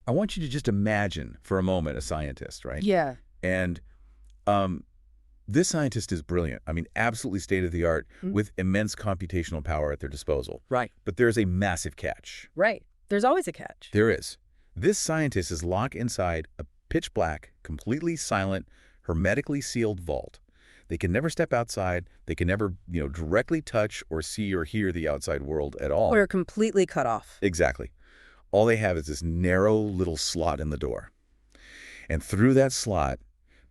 I want you to just imagine for a moment a scientist, right? Yeah. And um, this scientist is brilliant. I mean, absolutely state-of-the-art with immense computational power at their disposal. Right. But there's a massive catch. Right. There's always a catch. There is. This scientist is locked inside a pitch-black, completely silent, hermetically sealed vault. They can never step outside. They can never, directly touch or see or hear the outside world at all. Or completely cut off. Exactly. All they have is this narrow little slot in the door. And through that slot,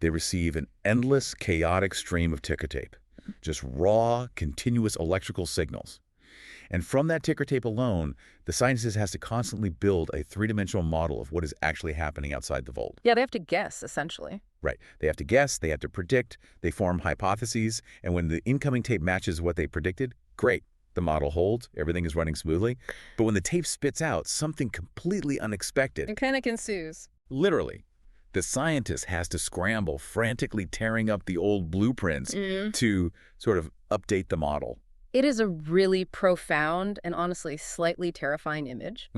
they receive an endless, chaotic stream of ticker tape. Just raw, continuous electrical signals. And from that ticker tape alone, the scientist has to constantly build a three-dimensional model of what is actually happening outside the vault. Yeah, they have to guess, essentially. Right. They have to guess, they have to predict, they form hypotheses, and when the incoming tape matches what they predicted, great. The model holds, everything is running smoothly. But when the tape spits out something completely unexpected, Panic ensues. literally, the scientist has to scramble, frantically tearing up the old blueprints to sort of update the model. It is a really profound and honestly slightly terrifying image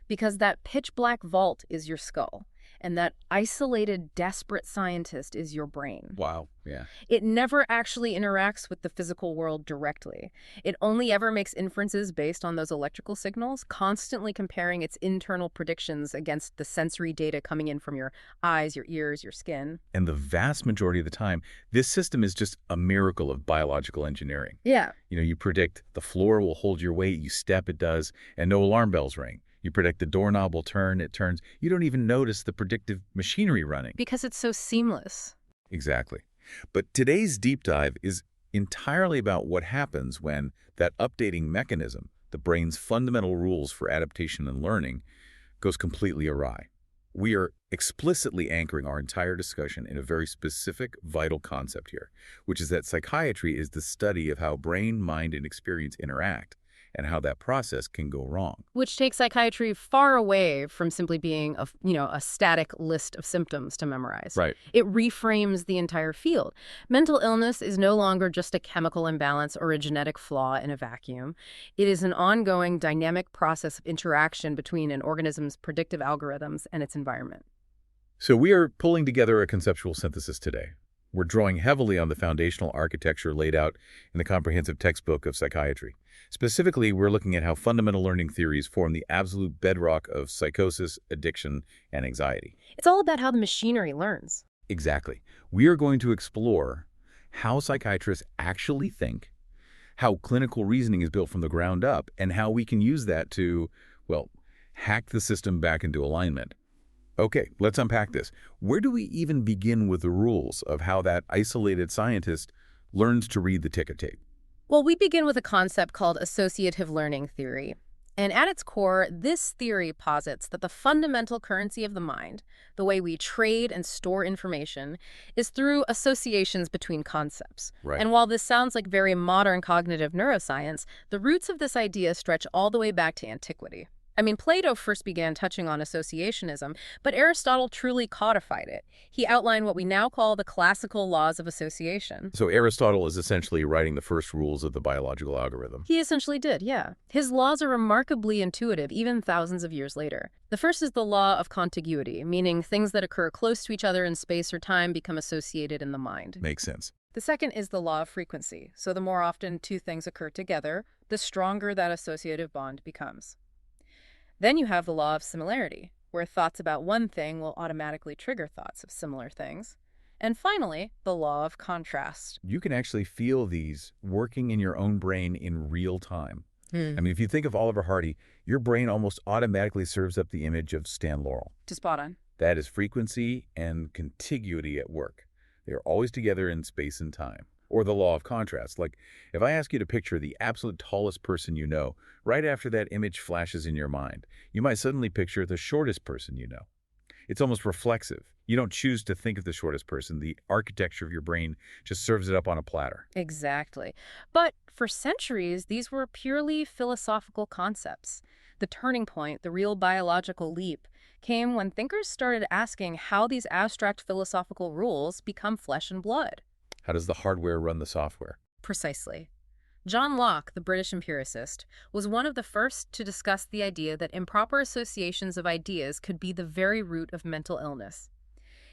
because that pitch black vault is your skull and that isolated, desperate scientist is your brain. Wow. Yeah. It never actually interacts with the physical world directly. It only ever makes inferences based on those electrical signals, constantly comparing its internal predictions against the sensory data coming in from your eyes, your ears, your skin. And the vast majority of the time, this system is just a miracle of biological engineering. Yeah. You predict the floor will hold your weight, you step, it does, and no alarm bells ring. You predict the doorknob will turn, it turns. You don't even notice the predictive machinery running. Because it's so seamless. Exactly. But today's deep dive is entirely about what happens when that updating mechanism, the brain's fundamental rules for adaptation and learning, goes completely awry. We are explicitly anchoring our entire discussion in a very specific, vital concept here, which is that psychiatry is the study of how brain, mind, and experience interact, and how that process can go wrong. Which takes psychiatry far away from simply being a static list of symptoms to memorize. Right. It reframes the entire field. Mental illness is no longer just a chemical imbalance or a genetic flaw in a vacuum. It is an ongoing dynamic process of interaction between an organism's predictive algorithms and its environment. So we are pulling together a conceptual synthesis today. We're drawing heavily on the foundational architecture laid out in the comprehensive textbook of psychiatry. Specifically, we're looking at how fundamental learning theories form the absolute bedrock of psychosis, addiction, and anxiety. It's all about how the machinery learns. Exactly. We are going to explore how psychiatrists actually think, how clinical reasoning is built from the ground up, and how we can use that to, hack the system back into alignment. Okay, let's unpack this. Where do we even begin with the rules of how that isolated scientist learns to read the ticker tape? Well, we begin with a concept called associative learning theory. And at its core, this theory posits that the fundamental currency of the mind, the way we trade and store information, is through associations between concepts. Right. And while this sounds like very modern cognitive neuroscience, the roots of this idea stretch all the way back to antiquity. I mean, Plato first began touching on associationism, but Aristotle truly codified it. He outlined what we now call the classical laws of association. So Aristotle is essentially writing the first rules of the biological algorithm. He essentially did, yeah. His laws are remarkably intuitive, even thousands of years later. The first is the law of contiguity, meaning things that occur close to each other in space or time become associated in the mind. Makes sense. The second is the law of frequency. So the more often two things occur together, the stronger that associative bond becomes. Then you have the law of similarity, where thoughts about one thing will automatically trigger thoughts of similar things. And finally, the law of contrast. You can actually feel these working in your own brain in real time. I mean, if you think of Oliver Hardy, your brain almost automatically serves up the image of Stan Laurel. To spot on. That is frequency and contiguity at work. They are always together in space and time. Or the law of contrast. Like, if I ask you to picture the absolute tallest person you know, right after that image flashes in your mind, you might suddenly picture the shortest person you know. It's almost reflexive. You don't choose to think of the shortest person. The architecture of your brain just serves it up on a platter. Exactly. But for centuries, these were purely philosophical concepts. The turning point, the real biological leap, came when thinkers started asking how these abstract philosophical rules become flesh and blood. How does the hardware run the software? Precisely. John Locke, the British empiricist, was one of the first to discuss the idea that improper associations of ideas could be the very root of mental illness.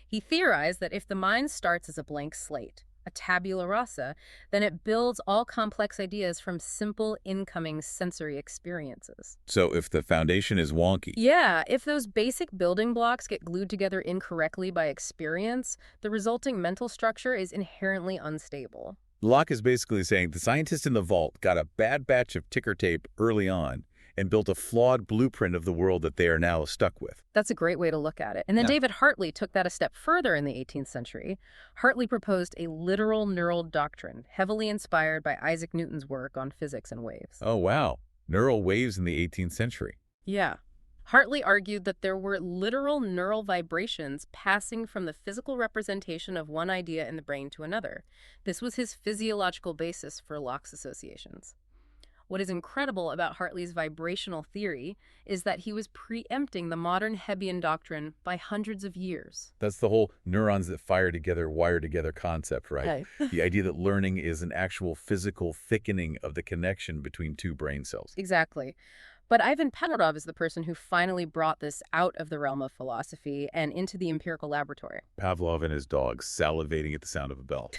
He theorized that if the mind starts as a blank slate, a tabula rasa, then it builds all complex ideas from simple incoming sensory experiences. So if the foundation is wonky, Yeah, if those basic building blocks get glued together incorrectly by experience, the resulting mental structure is inherently unstable. Locke is basically saying the scientist in the vault got a bad batch of ticker tape early on and built a flawed blueprint of the world that they are now stuck with. That's a great way to look at it. And then Yeah. David Hartley took that a step further in the 18th century. Hartley proposed a literal neural doctrine, heavily inspired by Isaac Newton's work on physics and waves. Oh, wow. Neural waves in the 18th century. Yeah. Hartley argued that there were literal neural vibrations passing from the physical representation of one idea in the brain to another. This was his physiological basis for Locke's associations. What is incredible about Hartley's vibrational theory is that he was preempting the modern Hebbian doctrine by hundreds of years. That's the whole neurons that fire together, wire together concept, right? Right. The idea that learning is an actual physical thickening of the connection between two brain cells. Exactly. But Ivan Penelov is the person who finally brought this out of the realm of philosophy and into the empirical laboratory. Pavlov and his dog salivating at the sound of a bell.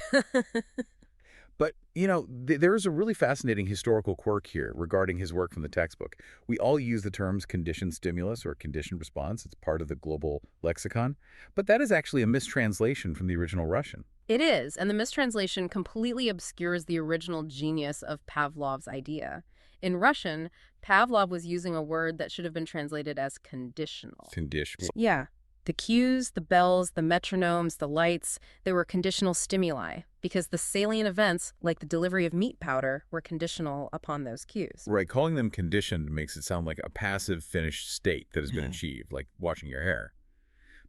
But, there is a really fascinating historical quirk here regarding his work from the textbook. We all use the terms conditioned stimulus or conditioned response. It's part of the global lexicon. But that is actually a mistranslation from the original Russian. It is, and the mistranslation completely obscures the original genius of Pavlov's idea. In Russian, Pavlov was using a word that should have been translated as conditional. Conditional. Yeah. The cues, the bells, the metronomes, the lights, they were conditional stimuli because the salient events, like the delivery of meat powder, were conditional upon those cues. Right. Calling them conditioned makes it sound like a passive finished state that has been achieved, like washing your hair.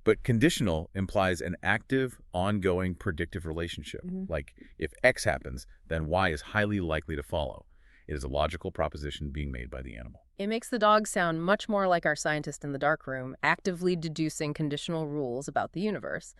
But conditional implies an active, ongoing, predictive relationship. Like, if X happens, then Y is highly likely to follow. It is a logical proposition being made by the animal. It makes the dog sound much more like our scientist in the darkroom, actively deducing conditional rules about the universe.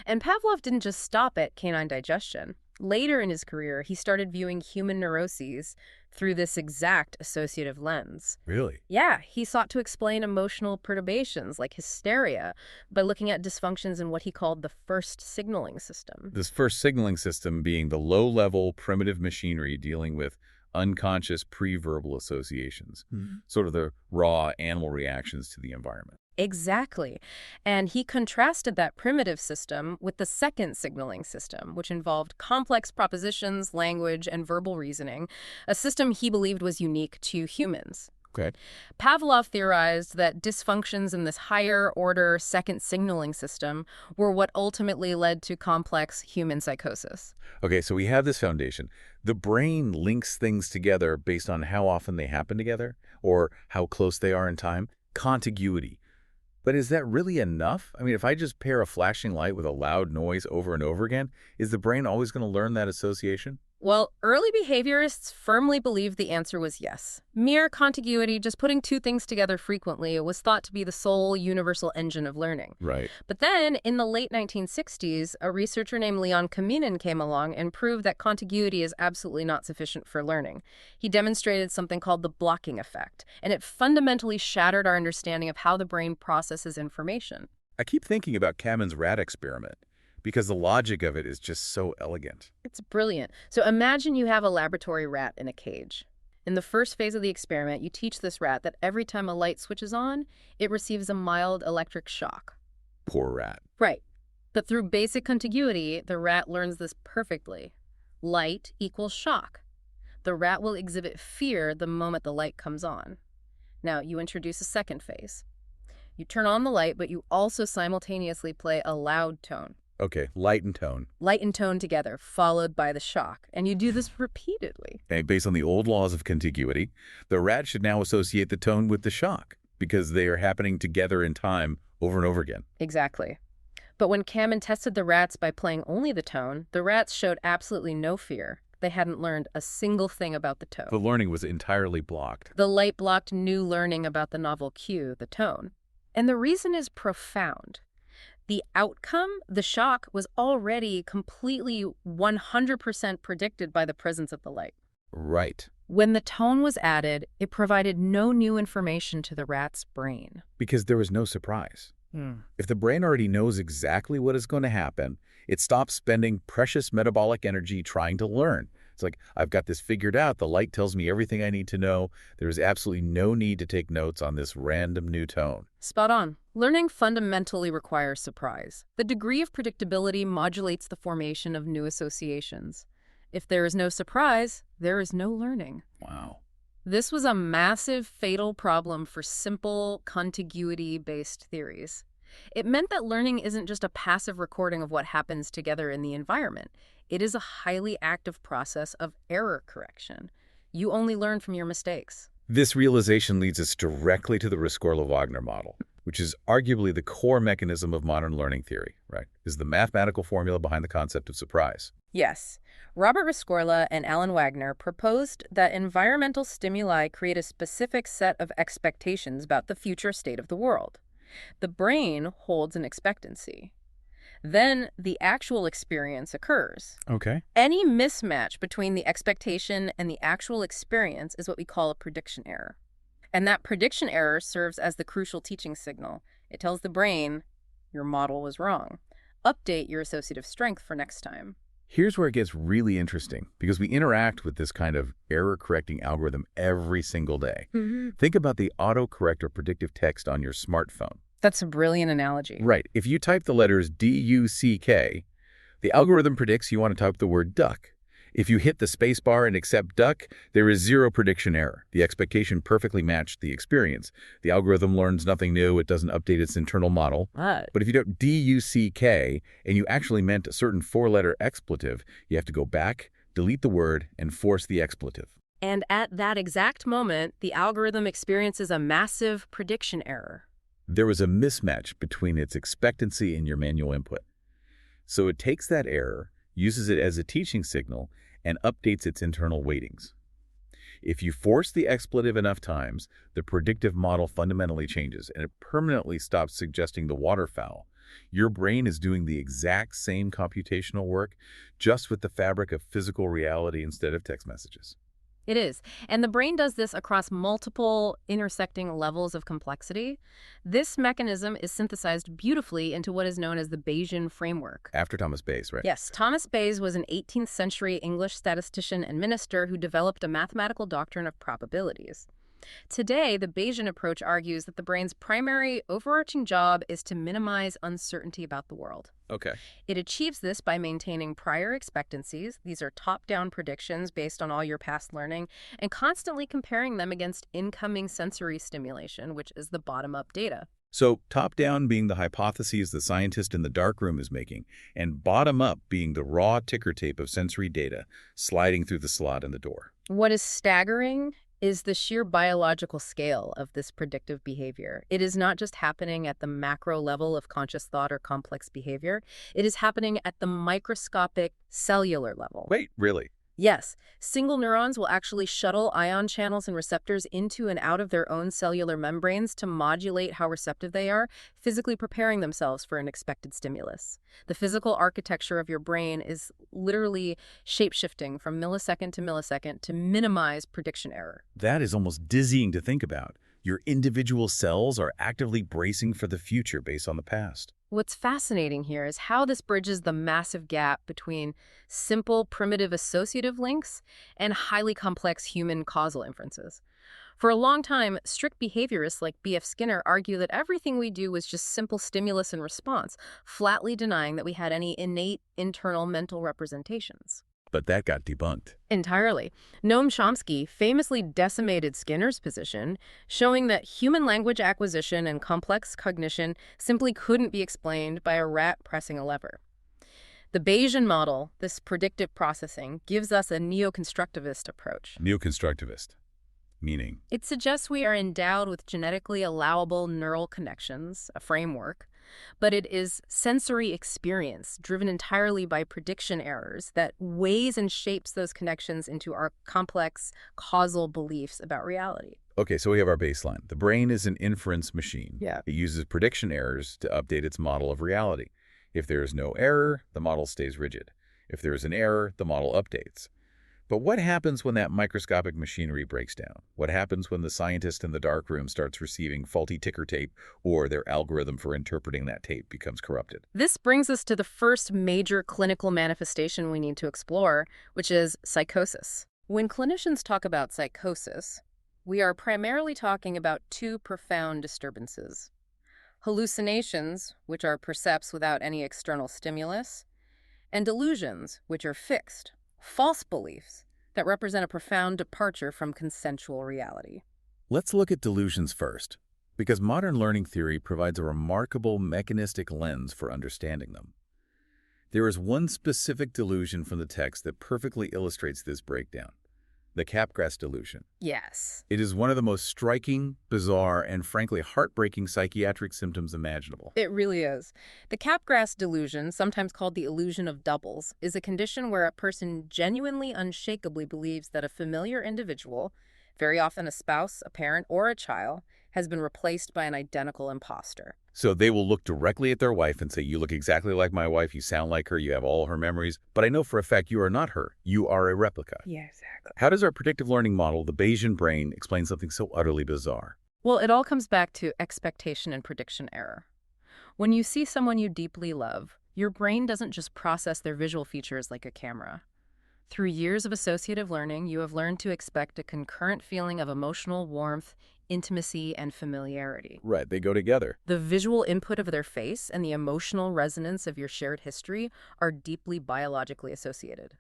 And Pavlov didn't just stop at canine digestion. Later in his career, he started viewing human neuroses through this exact associative lens. Really? Yeah, he sought to explain emotional perturbations like hysteria by looking at dysfunctions in what he called the first signaling system. This first signaling system being the low-level primitive machinery dealing with unconscious pre-verbal associations, sort of the raw animal reactions to the environment. Exactly. And he contrasted that primitive system with the second signaling system, which involved complex propositions, language, and verbal reasoning, a system he believed was unique to humans. Okay. Pavlov theorized that dysfunctions in this higher-order second signaling system were what ultimately led to complex human psychosis. Okay, so we have this foundation. The brain links things together based on how often they happen together or how close they are in time. Contiguity. But is that really enough? I mean, if I just pair a flashing light with a loud noise over and over again, is the brain always going to learn that association? Well, early behaviorists firmly believed the answer was yes. Mere contiguity, just putting two things together frequently, was thought to be the sole universal engine of learning. Right. But then, in the late 1960s, a researcher named Leon Kaminin came along and proved that contiguity is absolutely not sufficient for learning. He demonstrated something called the blocking effect, and it fundamentally shattered our understanding of how the brain processes information. I keep thinking about Kamin's rat experiment because the logic of it is just so elegant. It's brilliant. So imagine you have a laboratory rat in a cage. In the first phase of the experiment, you teach this rat that every time a light switches on, it receives a mild electric shock. Poor rat. Right. But through basic contiguity, the rat learns this perfectly. Light equals shock. The rat will exhibit fear the moment the light comes on. Now, you introduce a second phase. You turn on the light, but you also simultaneously play a loud tone. Okay, light and tone. Light and tone together, followed by the shock. And you do this repeatedly. Okay, based on the old laws of contiguity, the rat should now associate the tone with the shock because they are happening together in time over and over again. Exactly. But when Kamin tested the rats by playing only the tone, the rats showed absolutely no fear. They hadn't learned a single thing about the tone. The learning was entirely blocked. The light blocked new learning about the novel cue, the tone. And the reason is profound. The outcome, the shock, was already completely 100% predicted by the presence of the light. Right. When the tone was added, it provided no new information to the rat's brain. Because there was no surprise. Hmm. If the brain already knows exactly what is going to happen, it stops spending precious metabolic energy trying to learn. It's like, I've got this figured out. The light tells me everything I need to know. There is absolutely no need to take notes on this random new tone. Spot on. Learning fundamentally requires surprise. The degree of predictability modulates the formation of new associations. If there is no surprise, there is no learning. Wow. This was a massive, fatal problem for simple, contiguity-based theories. It meant that learning isn't just a passive recording of what happens together in the environment. It is a highly active process of error correction. You only learn from your mistakes. This realization leads us directly to the Rescorla-Wagner model, which is arguably the core mechanism of modern learning theory, right? Is the mathematical formula behind the concept of surprise. Yes. Robert Rescorla and Alan Wagner proposed that environmental stimuli create a specific set of expectations about the future state of the world. The brain holds an expectancy. Then the actual experience occurs. Okay. Any mismatch between the expectation and the actual experience is what we call a prediction error. And that prediction error serves as the crucial teaching signal. It tells the brain, your model was wrong. Update your associative strength for next time. Here's where it gets really interesting, because we interact with this kind of error-correcting algorithm every single day. Think about the autocorrect or predictive text on your smartphone. That's a brilliant analogy. Right. If you type the letters D-U-C-K, the algorithm predicts you want to type the word duck. If you hit the space bar and accept duck, there is zero prediction error. The expectation perfectly matched the experience. The algorithm learns nothing new. It doesn't update its internal model. But But if you do D-U-C-K and you actually meant a certain four-letter expletive, you have to go back, delete the word, and force the expletive. And at that exact moment, the algorithm experiences a massive prediction error. There was a mismatch between its expectancy and your manual input. So it takes that error, uses it as a teaching signal, and updates its internal weightings. If you force the expletive enough times, the predictive model fundamentally changes, and it permanently stops suggesting the waterfowl. Your brain is doing the exact same computational work, just with the fabric of physical reality instead of text messages. It is. And the brain does this across multiple intersecting levels of complexity. This mechanism is synthesized beautifully into what is known as the Bayesian framework. After Thomas Bayes, right? Yes, Thomas Bayes was an 18th century English statistician and minister who developed a mathematical doctrine of probabilities. Today, the Bayesian approach argues that the brain's primary overarching job is to minimize uncertainty about the world. Okay. It achieves this by maintaining prior expectancies. These are top-down predictions based on all your past learning, and constantly comparing them against incoming sensory stimulation, which is the bottom-up data. So top-down being the hypotheses the scientist in the darkroom is making, and bottom-up being the raw ticker tape of sensory data sliding through the slot in the door. What is staggering is the sheer biological scale of this predictive behavior. It is not just happening at the macro level of conscious thought or complex behavior. It is happening at the microscopic cellular level. Wait, really? Yes, single neurons will actually shuttle ion channels and receptors into and out of their own cellular membranes to modulate how receptive they are, physically preparing themselves for an expected stimulus. The physical architecture of your brain is literally shape-shifting from millisecond to millisecond to minimize prediction error. That is almost dizzying to think about. Your individual cells are actively bracing for the future based on the past. What's fascinating here is how this bridges the massive gap between simple, primitive associative links and highly complex human causal inferences. For a long time, strict behaviorists like B.F. Skinner argue that everything we do was just simple stimulus and response, flatly denying that we had any innate internal mental representations. But that got debunked. Entirely. Noam Chomsky famously decimated Skinner's position, showing that human language acquisition and complex cognition simply couldn't be explained by a rat pressing a lever. The Bayesian model, this predictive processing, gives us a neo-constructivist approach. Neo-constructivist. Meaning? It suggests we are endowed with genetically allowable neural connections, a framework, but it is sensory experience driven entirely by prediction errors that weighs and shapes those connections into our complex causal beliefs about reality. Okay, so we have our baseline. The brain is an inference machine. Yeah. It uses prediction errors to update its model of reality. If there is no error, the model stays rigid. If there is an error, the model updates. But what happens when that microscopic machinery breaks down? What happens when the scientist in the darkroom starts receiving faulty ticker tape or their algorithm for interpreting that tape becomes corrupted? This brings us to the first major clinical manifestation we need to explore, which is psychosis. When clinicians talk about psychosis, we are primarily talking about two profound disturbances: hallucinations, which are percepts without any external stimulus, and delusions, which are fixed, false beliefs that represent a profound departure from consensual reality. Let's look at delusions first, because modern learning theory provides a remarkable mechanistic lens for understanding them. There is one specific delusion from the text that perfectly illustrates this breakdown: the Capgras delusion. Yes. It is one of the most striking, bizarre, and frankly heartbreaking psychiatric symptoms imaginable. It really is. The Capgras delusion, sometimes called the illusion of doubles, is a condition where a person genuinely, unshakably believes that a familiar individual, very often a spouse, a parent, or a child, has been replaced by an identical imposter. So they will look directly at their wife and say, "You look exactly like my wife, you sound like her, you have all her memories, but I know for a fact you are not her. You are a replica." Yeah, exactly. How does our predictive learning model, the Bayesian brain, explain something so utterly bizarre? Well, it all comes back to expectation and prediction error. When you see someone you deeply love, your brain doesn't just process their visual features like a camera. Through years of associative learning, you have learned to expect a concurrent feeling of emotional warmth, intimacy, and familiarity. Right, they go together. The visual input of their face and the emotional resonance of your shared history are deeply biologically associated.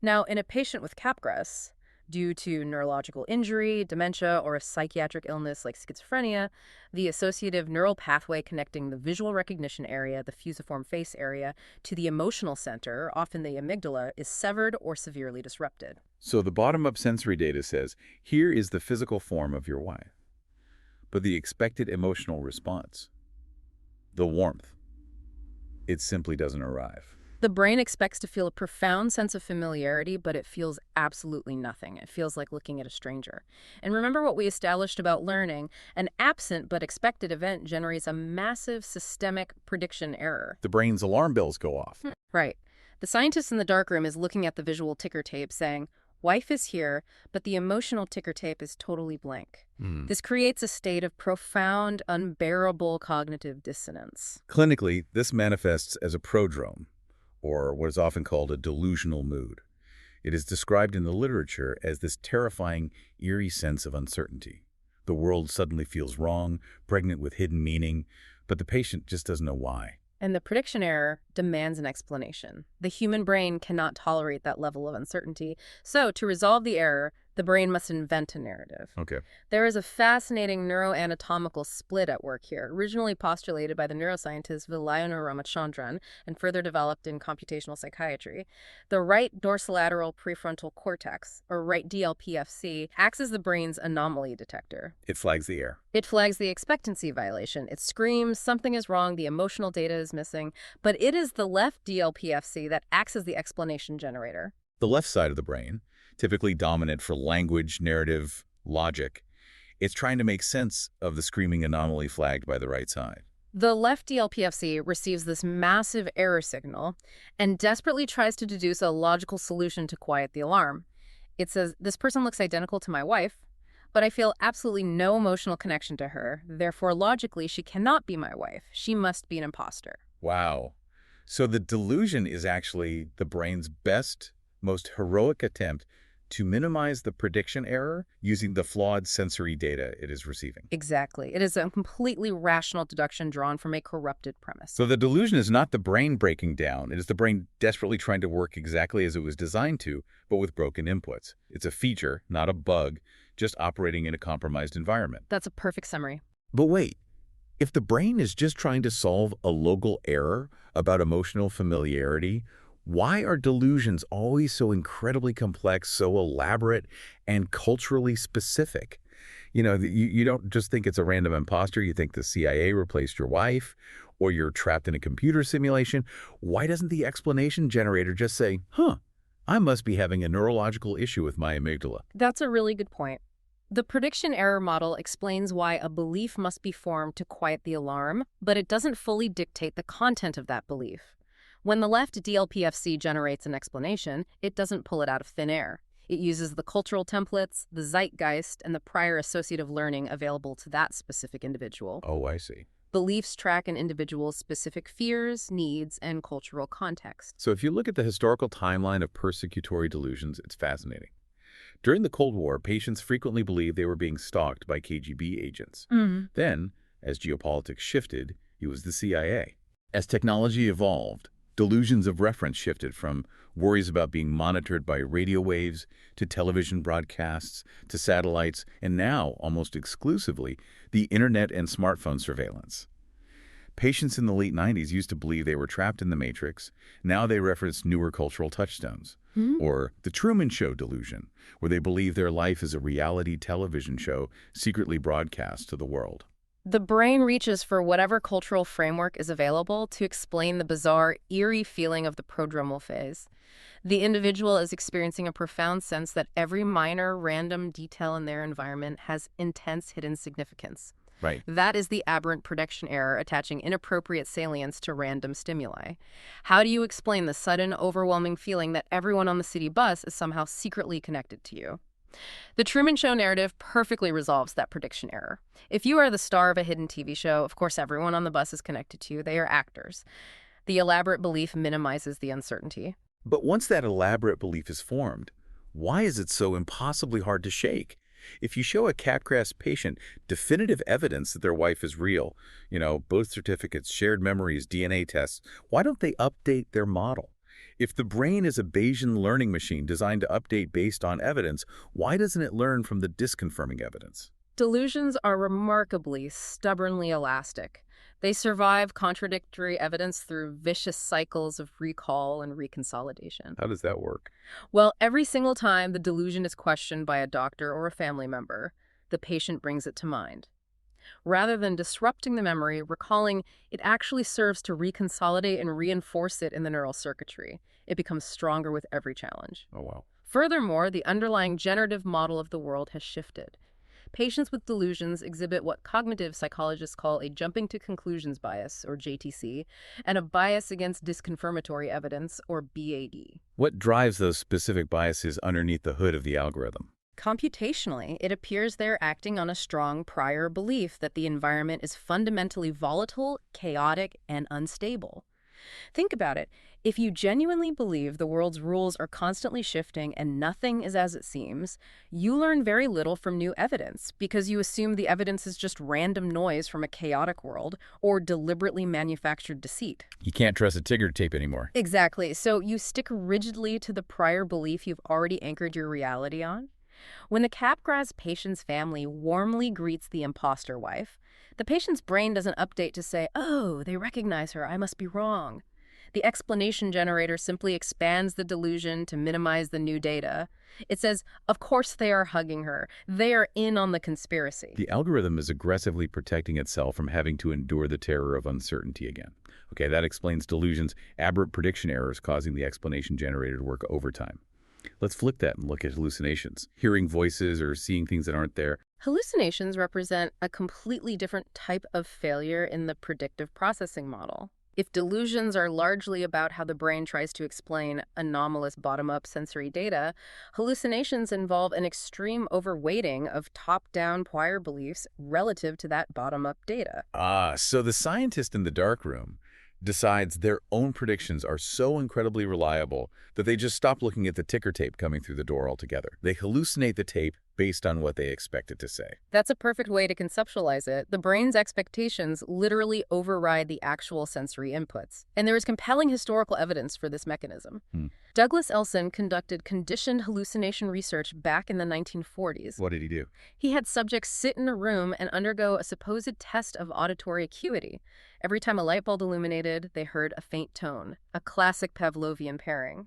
Now, in a patient with Capgras, due to neurological injury, dementia, or a psychiatric illness like schizophrenia, the associative neural pathway connecting the visual recognition area, the fusiform face area, to the emotional center, often the amygdala, is severed or severely disrupted. So the bottom-up sensory data says, here is the physical form of your wife. But the expected emotional response, the warmth, it simply doesn't arrive. The brain expects to feel a profound sense of familiarity, but it feels absolutely nothing. It feels like looking at a stranger. And remember what we established about learning: an absent but expected event generates a massive systemic prediction error. The brain's alarm bells go off. Right. The scientist in the darkroom is looking at the visual ticker tape saying, "Wife is here, but the emotional ticker tape is totally blank." This creates a state of profound, unbearable cognitive dissonance. Clinically, this manifests as a prodrome, or what is often called a delusional mood. It is described in the literature as this terrifying, eerie sense of uncertainty. The world suddenly feels wrong, pregnant with hidden meaning, but the patient just doesn't know why. And the prediction error demands an explanation. The human brain cannot tolerate that level of uncertainty. So, to resolve the error, the brain must invent a narrative. Okay. There is a fascinating neuroanatomical split at work here, originally postulated by the neuroscientist Vilayana Ramachandran and further developed in computational psychiatry. The right dorsolateral prefrontal cortex, or right DLPFC, acts as the brain's anomaly detector. It flags the error. It flags the expectancy violation. It screams something is wrong, the emotional data is missing, but it is the left DLPFC that acts as the explanation generator. The left side of the brain, typically dominant for language, narrative, logic, it's trying to make sense of the screaming anomaly flagged by the right side. The left DLPFC receives this massive error signal and desperately tries to deduce a logical solution to quiet the alarm. It says, "This person looks identical to my wife, but I feel absolutely no emotional connection to her. Therefore, logically, she cannot be my wife. She must be an imposter." Wow. So the delusion is actually the brain's best, most heroic attempt to minimize the prediction error using the flawed sensory data it is receiving. Exactly. It is a completely rational deduction drawn from a corrupted premise. So the delusion is not the brain breaking down. It is the brain desperately trying to work exactly as it was designed to, but with broken inputs. It's a feature, not a bug, just operating in a compromised environment. That's a perfect summary. But wait, if the brain is just trying to solve a local error about emotional familiarity, why are delusions always so incredibly complex, so elaborate, and culturally specific? You know, you don't just think it's a random imposter. You think the CIA replaced your wife, or you're trapped in a computer simulation. Why doesn't the explanation generator just say, I must be having a neurological issue with my amygdala? That's a really good point. The prediction error model explains why a belief must be formed to quiet the alarm, but it doesn't fully dictate the content of that belief. When the left DLPFC generates an explanation, it doesn't pull it out of thin air. It uses the cultural templates, the zeitgeist, and the prior associative learning available to that specific individual. Oh, I see. Beliefs track an individual's specific fears, needs, and cultural context. So if you look at the historical timeline of persecutory delusions, it's fascinating. During the Cold War, patients frequently believed they were being stalked by KGB agents. Then, as geopolitics shifted, it was the CIA. As technology evolved, delusions of reference shifted from worries about being monitored by radio waves to television broadcasts to satellites, and now, almost exclusively, the internet and smartphone surveillance. Patients in the late 90s used to believe they were trapped in the Matrix. Now they reference newer cultural touchstones. Or the Truman Show delusion, where they believe their life is a reality television show secretly broadcast to the world. The brain reaches for whatever cultural framework is available to explain the bizarre, eerie feeling of the prodromal phase. The individual is experiencing a profound sense that every minor, random detail in their environment has intense hidden significance. Right. That is the aberrant prediction error attaching inappropriate salience to random stimuli. How do you explain the sudden, overwhelming feeling that everyone on the city bus is somehow secretly connected to you? The Truman Show narrative perfectly resolves that prediction error. If you are the star of a hidden TV show, of course everyone on the bus is connected to you. They are actors. The elaborate belief minimizes the uncertainty. But once that elaborate belief is formed, why is it so impossibly hard to shake? If you show a Capgras patient definitive evidence that their wife is real, birth certificates, shared memories, DNA tests, why don't they update their model? If the brain is a Bayesian learning machine designed to update based on evidence, why doesn't it learn from the disconfirming evidence? Delusions are remarkably, stubbornly elastic. They survive contradictory evidence through vicious cycles of recall and reconsolidation. How does that work? Well, every single time the delusion is questioned by a doctor or a family member, the patient brings it to mind. Rather than disrupting the memory, recalling it actually serves to reconsolidate and reinforce it in the neural circuitry. It becomes stronger with every challenge. Oh, wow. Furthermore, the underlying generative model of the world has shifted. Patients with delusions exhibit what cognitive psychologists call a jumping to conclusions bias, or JTC, and a bias against disconfirmatory evidence, or BAD. What drives those specific biases underneath the hood of the algorithm? Computationally, it appears they're acting on a strong prior belief that the environment is fundamentally volatile, chaotic, and unstable. Think about it. If you genuinely believe the world's rules are constantly shifting and nothing is as it seems, you learn very little from new evidence because you assume the evidence is just random noise from a chaotic world or deliberately manufactured deceit. You can't trust a ticker tape anymore. Exactly. So you stick rigidly to the prior belief you've already anchored your reality on. When the Capgras patient's family warmly greets the imposter wife, the patient's brain doesn't update to say, "Oh, they recognize her, I must be wrong." The explanation generator simply expands the delusion to minimize the new data. It says, of course they are hugging her. They are in on the conspiracy. The algorithm is aggressively protecting itself from having to endure the terror of uncertainty again. Okay, that explains delusions, aberrant prediction errors causing the explanation generator to work overtime. Let's flip that and look at hallucinations, hearing voices or seeing things that aren't there. Hallucinations represent a completely different type of failure in the predictive processing model. If delusions are largely about how the brain tries to explain anomalous bottom-up sensory data, hallucinations involve an extreme overweighting of top-down prior beliefs relative to that bottom-up data. So the scientist in the darkroom decides their own predictions are so incredibly reliable that they just stop looking at the ticker tape coming through the door altogether. They hallucinate the tape based on what they expect it to say. That's a perfect way to conceptualize it. The brain's expectations literally override the actual sensory inputs. And there is compelling historical evidence for this mechanism. Douglas Elson conducted conditioned hallucination research back in the 1940s. What did he do? He had subjects sit in a room and undergo a supposed test of auditory acuity. Every time a light bulb illuminated, they heard a faint tone, a classic Pavlovian pairing.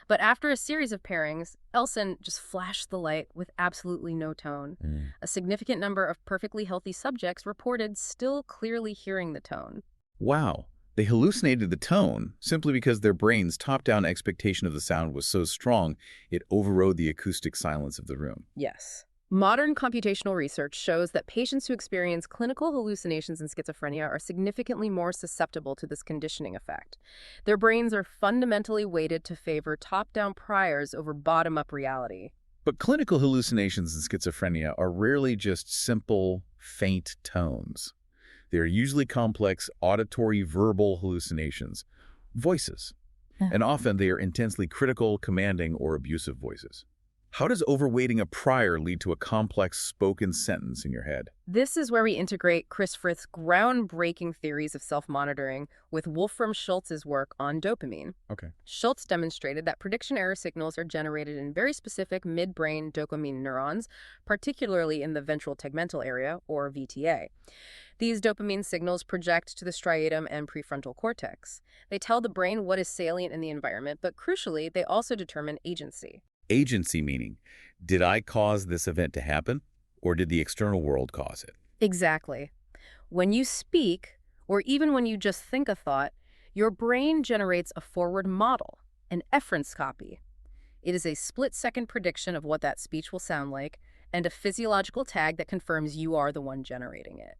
But after a series of pairings, Elson just flashed the light with absolutely no tone. A significant number of perfectly healthy subjects reported still clearly hearing the tone. Wow. They hallucinated the tone simply because their brain's top-down expectation of the sound was so strong, it overrode the acoustic silence of the room. Yes. Modern computational research shows that patients who experience clinical hallucinations in schizophrenia are significantly more susceptible to this conditioning effect. Their brains are fundamentally weighted to favor top-down priors over bottom-up reality. But clinical hallucinations in schizophrenia are rarely just simple, faint tones. They are usually complex auditory verbal hallucinations, voices, and often they are intensely critical, commanding, or abusive voices. How does overweighting a prior lead to a complex spoken sentence in your head? This is where we integrate Chris Frith's groundbreaking theories of self-monitoring with Wolfram Schultz's work on dopamine. Okay. Schultz demonstrated that prediction error signals are generated in very specific midbrain dopamine neurons, particularly in the ventral tegmental area, or VTA. These dopamine signals project to the striatum and prefrontal cortex. They tell the brain what is salient in the environment, but crucially, they also determine agency. Agency meaning, did I cause this event to happen, or did the external world cause it? Exactly. When you speak, or even when you just think a thought, your brain generates a forward model, an efference copy. It is a split-second prediction of what that speech will sound like, and a physiological tag that confirms you are the one generating it.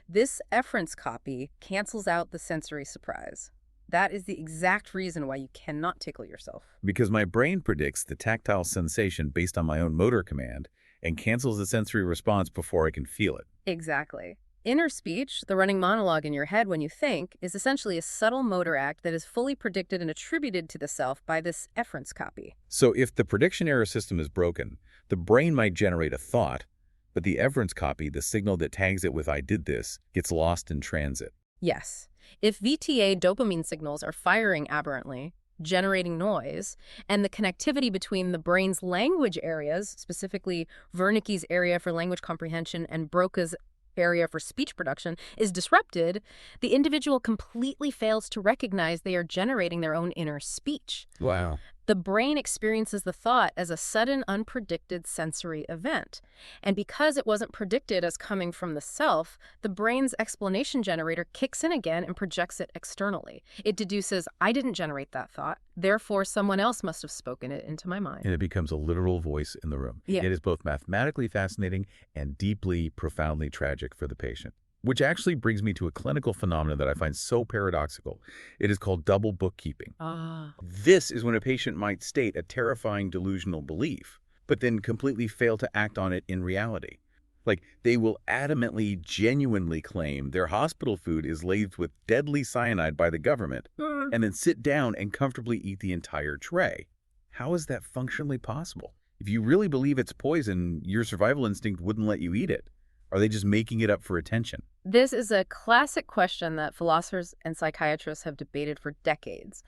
This efference copy cancels out the sensory surprise. That is the exact reason why you cannot tickle yourself. Because my brain predicts the tactile sensation based on my own motor command and cancels the sensory response before I can feel it. Exactly. Inner speech, the running monologue in your head when you think, is essentially a subtle motor act that is fully predicted and attributed to the self by this efference copy. So if the prediction error system is broken, the brain might generate a thought, but the efference copy, the signal that tags it with I did this, gets lost in transit. Yes. If VTA dopamine signals are firing aberrantly, generating noise, and the connectivity between the brain's language areas, specifically Wernicke's area for language comprehension and Broca's area for speech production, is disrupted, the individual completely fails to recognize they are generating their own inner speech. Wow. The brain experiences the thought as a sudden, unpredicted sensory event. And because it wasn't predicted as coming from the self, the brain's explanation generator kicks in again and projects it externally. It deduces, I didn't generate that thought, therefore someone else must have spoken it into my mind. And it becomes a literal voice in the room. Yeah. It is both mathematically fascinating and deeply, profoundly tragic for the patient. Which actually brings me to a clinical phenomenon that I find so paradoxical. It is called double bookkeeping. This is when a patient might state a terrifying delusional belief, but then completely fail to act on it in reality. Like, they will adamantly, genuinely claim their hospital food is laced with deadly cyanide by the government, and then sit down and comfortably eat the entire tray. How is that functionally possible? If you really believe it's poison, your survival instinct wouldn't let you eat it. Are they just making it up for attention? This is a classic question that philosophers and psychiatrists have debated for decades.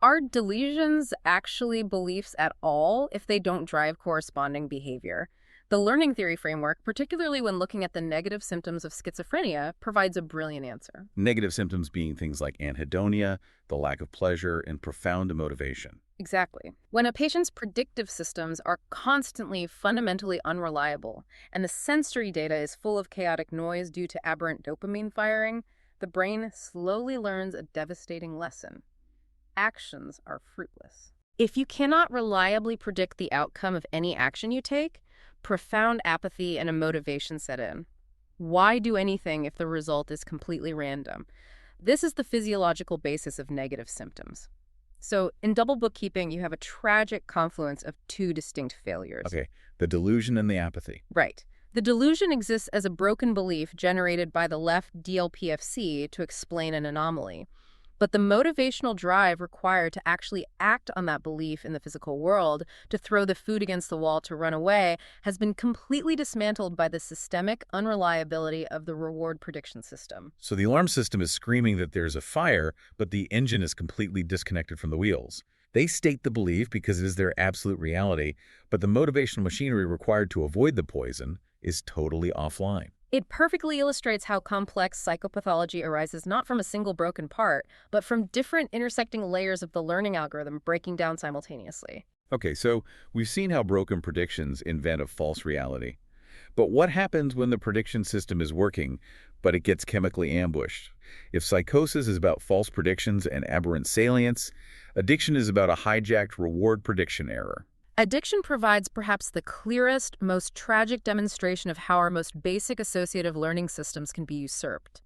Are delusions actually beliefs at all if they don't drive corresponding behavior? The learning theory framework, particularly when looking at the negative symptoms of schizophrenia, provides a brilliant answer. Negative symptoms being things like anhedonia, the lack of pleasure, and profound demotivation. Exactly. When a patient's predictive systems are constantly fundamentally unreliable and the sensory data is full of chaotic noise due to aberrant dopamine firing, the brain slowly learns a devastating lesson. Actions are fruitless. If you cannot reliably predict the outcome of any action you take, profound apathy and a motivation set in. Why do anything if the result is completely random? This is the physiological basis of negative symptoms. So in double bookkeeping, you have a tragic confluence of two distinct failures. Okay, the delusion and the apathy. Right. The delusion exists as a broken belief generated by the left DLPFC to explain an anomaly. But the motivational drive required to actually act on that belief in the physical world, to throw the food against the wall, to run away, has been completely dismantled by the systemic unreliability of the reward prediction system. So the alarm system is screaming that there's a fire, but the engine is completely disconnected from the wheels. They state the belief because it is their absolute reality, but the motivational machinery required to avoid the poison is totally offline. It perfectly illustrates how complex psychopathology arises not from a single broken part, but from different intersecting layers of the learning algorithm breaking down simultaneously. Okay, so we've seen how broken predictions invent a false reality. But what happens when the prediction system is working, but it gets chemically ambushed? If psychosis is about false predictions and aberrant salience, addiction is about a hijacked reward prediction error. Addiction provides perhaps the clearest, most tragic demonstration of how our most basic associative learning systems can be usurped.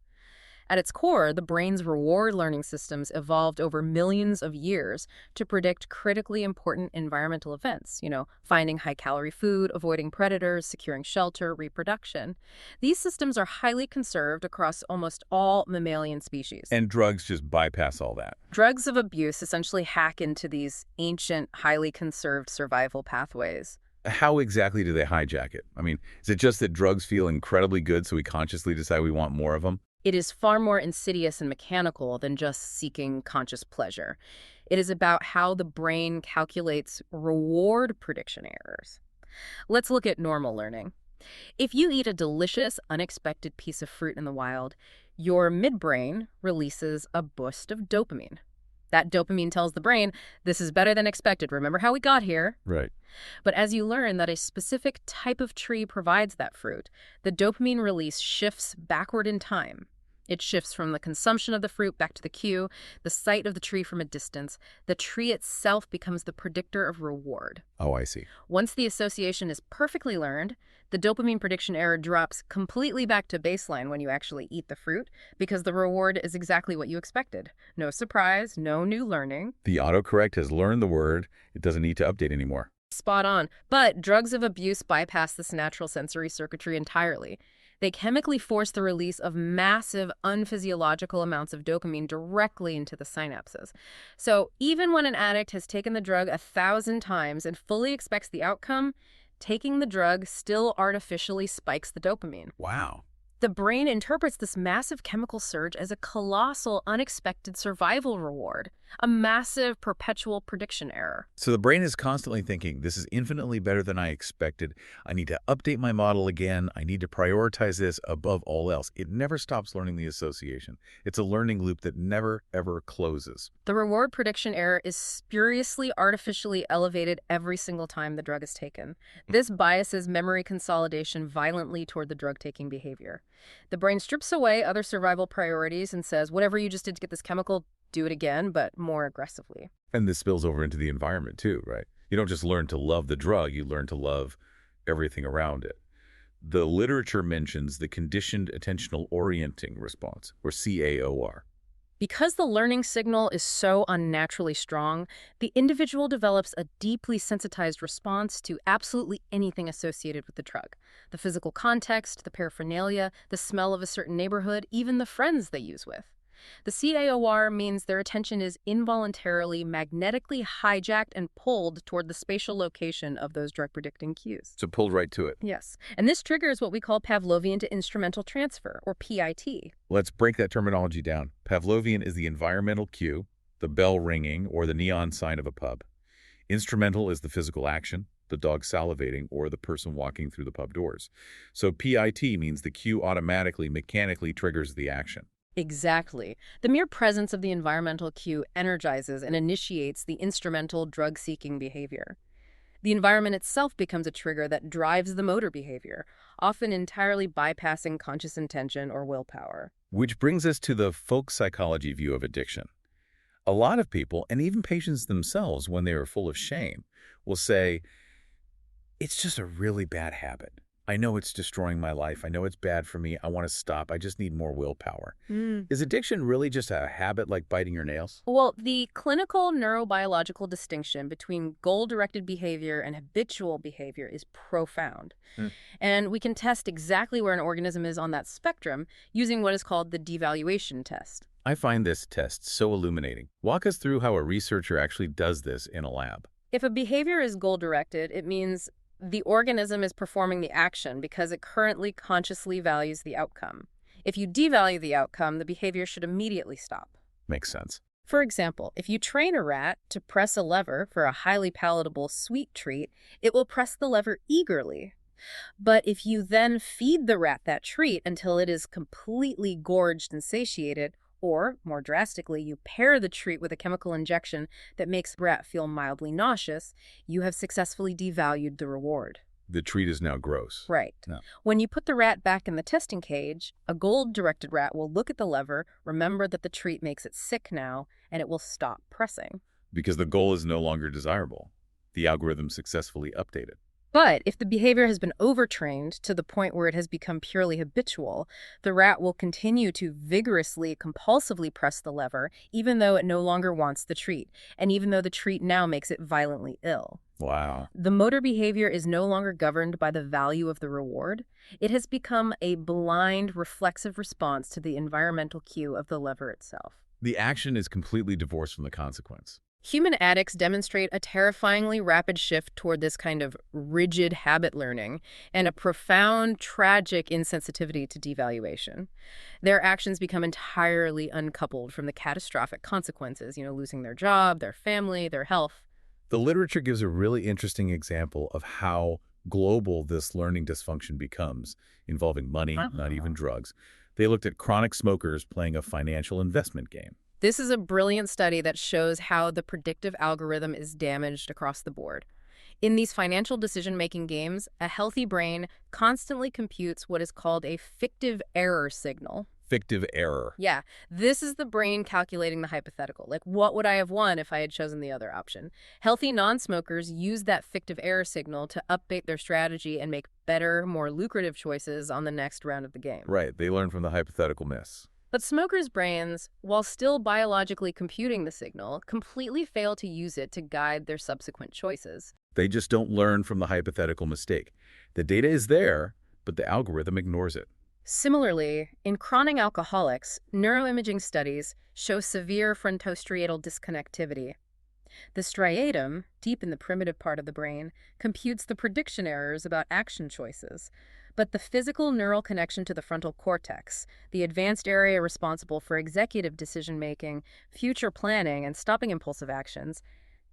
At its core, the brain's reward learning systems evolved over millions of years to predict critically important environmental events, finding high-calorie food, avoiding predators, securing shelter, reproduction. These systems are highly conserved across almost all mammalian species. And drugs just bypass all that. Drugs of abuse essentially hack into these ancient, highly conserved survival pathways. How exactly do they hijack it? I mean, is it just that drugs feel incredibly good so we consciously decide we want more of them? It is far more insidious and mechanical than just seeking conscious pleasure. It is about how the brain calculates reward prediction errors. Let's look at normal learning. If you eat a delicious, unexpected piece of fruit in the wild, your midbrain releases a burst of dopamine. That dopamine tells the brain, this is better than expected. Remember how we got here? Right. But as you learn that a specific type of tree provides that fruit, the dopamine release shifts backward in time. It shifts from the consumption of the fruit back to the cue, the sight of the tree from a distance. The tree itself becomes the predictor of reward. Oh, I see. Once the association is perfectly learned, the dopamine prediction error drops completely back to baseline when you actually eat the fruit because the reward is exactly what you expected. No surprise, no new learning. The autocorrect has learned the word. It doesn't need to update anymore. Spot on. But drugs of abuse bypass this natural sensory circuitry entirely. They chemically force the release of massive, unphysiological amounts of dopamine directly into the synapses. So even when an addict has taken the drug 1,000 times and fully expects the outcome, taking the drug still artificially spikes the dopamine. Wow. The brain interprets this massive chemical surge as a colossal, unexpected survival reward, a massive, perpetual prediction error. So the brain is constantly thinking, this is infinitely better than I expected. I need to update my model again. I need to prioritize this above all else. It never stops learning the association. It's a learning loop that never, ever closes. The reward prediction error is spuriously, artificially elevated every single time the drug is taken. This biases memory consolidation violently toward the drug-taking behavior. The brain strips away other survival priorities and says, whatever you just did to get this chemical, do it again, but more aggressively. And this spills over into the environment too, right? You don't just learn to love the drug, you learn to love everything around it. The literature mentions the conditioned attentional orienting response, or CAOR. Because the learning signal is so unnaturally strong, the individual develops a deeply sensitized response to absolutely anything associated with the drug. The physical context, the paraphernalia, the smell of a certain neighborhood, even the friends they use with. The CAOR means their attention is involuntarily, magnetically hijacked and pulled toward the spatial location of those drug-predicting cues. So pulled right to it. Yes. And this triggers what we call Pavlovian to instrumental transfer, or PIT. Let's break that terminology down. Pavlovian is the environmental cue, the bell ringing, or the neon sign of a pub. Instrumental is the physical action, the dog salivating, or the person walking through the pub doors. So PIT means the cue automatically, mechanically triggers the action. Exactly. The mere presence of the environmental cue energizes and initiates the instrumental drug-seeking behavior. The environment itself becomes a trigger that drives the motor behavior, often entirely bypassing conscious intention or willpower. Which brings us to the folk psychology view of addiction. A lot of people, and even patients themselves, when they are full of shame, will say, it's just a really bad habit. I know it's destroying my life. I know it's bad for me. I want to stop. I just need more willpower. Is addiction really just a habit like biting your nails? Well, the clinical neurobiological distinction between goal-directed behavior and habitual behavior is profound. And we can test exactly where an organism is on that spectrum using what is called the devaluation test. I find this test so illuminating. Walk us through how a researcher actually does this in a lab. If a behavior is goal-directed, it means the organism is performing the action because it currently consciously values the outcome. If you devalue the outcome, the behavior should immediately stop. Makes sense. For example, if you train a rat to press a lever for a highly palatable sweet treat, it will press the lever eagerly. But if you then feed the rat that treat until it is completely gorged and satiated, or, more drastically, you pair the treat with a chemical injection that makes the rat feel mildly nauseous, you have successfully devalued the reward. The treat is now gross. Right. No. When you put the rat back in the testing cage, a goal-directed rat will look at the lever, remember that the treat makes it sick now, and it will stop pressing. Because the goal is no longer desirable. The algorithm successfully updated. But if the behavior has been overtrained to the point where it has become purely habitual, the rat will continue to vigorously, compulsively press the lever, even though it no longer wants the treat, and even though the treat now makes it violently ill. Wow. The motor behavior is no longer governed by the value of the reward. It has become a blind, reflexive response to the environmental cue of the lever itself. The action is completely divorced from the consequence. Human addicts demonstrate a terrifyingly rapid shift toward this kind of rigid habit learning and a profound, tragic insensitivity to devaluation. Their actions become entirely uncoupled from the catastrophic consequences, losing their job, their family, their health. The literature gives a really interesting example of how global this learning dysfunction becomes, involving money, not even drugs. They looked at chronic smokers playing a financial investment game. This is a brilliant study that shows how the predictive algorithm is damaged across the board. In these financial decision-making games, a healthy brain constantly computes what is called a fictive error signal. Fictive error. Yeah, this is the brain calculating the hypothetical. Like, what would I have won if I had chosen the other option? Healthy non-smokers use that fictive error signal to update their strategy and make better, more lucrative choices on the next round of the game. Right, they learn from the hypothetical miss. But smokers' brains, while still biologically computing the signal, completely fail to use it to guide their subsequent choices. They just don't learn from the hypothetical mistake. The data is there, but the algorithm ignores it. Similarly, in chronic alcoholics, neuroimaging studies show severe frontostriatal disconnectivity. The striatum, deep in the primitive part of the brain, computes the prediction errors about action choices. But the physical neural connection to the frontal cortex, the advanced area responsible for executive decision-making, future planning, and stopping impulsive actions,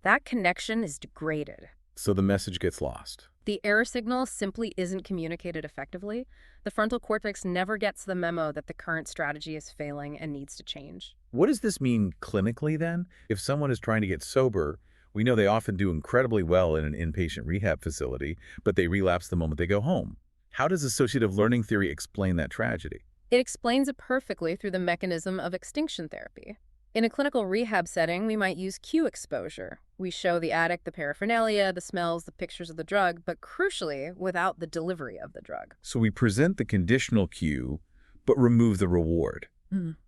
that connection is degraded. So the message gets lost. The error signal simply isn't communicated effectively. The frontal cortex never gets the memo that the current strategy is failing and needs to change. What does this mean clinically then? If someone is trying to get sober, we know they often do incredibly well in an inpatient rehab facility, but they relapse the moment they go home. How does associative learning theory explain that tragedy? It explains it perfectly through the mechanism of extinction therapy. In a clinical rehab setting, we might use cue exposure. We show the addict the paraphernalia, the smells, the pictures of the drug, but crucially, without the delivery of the drug. So we present the conditional cue, but remove the reward.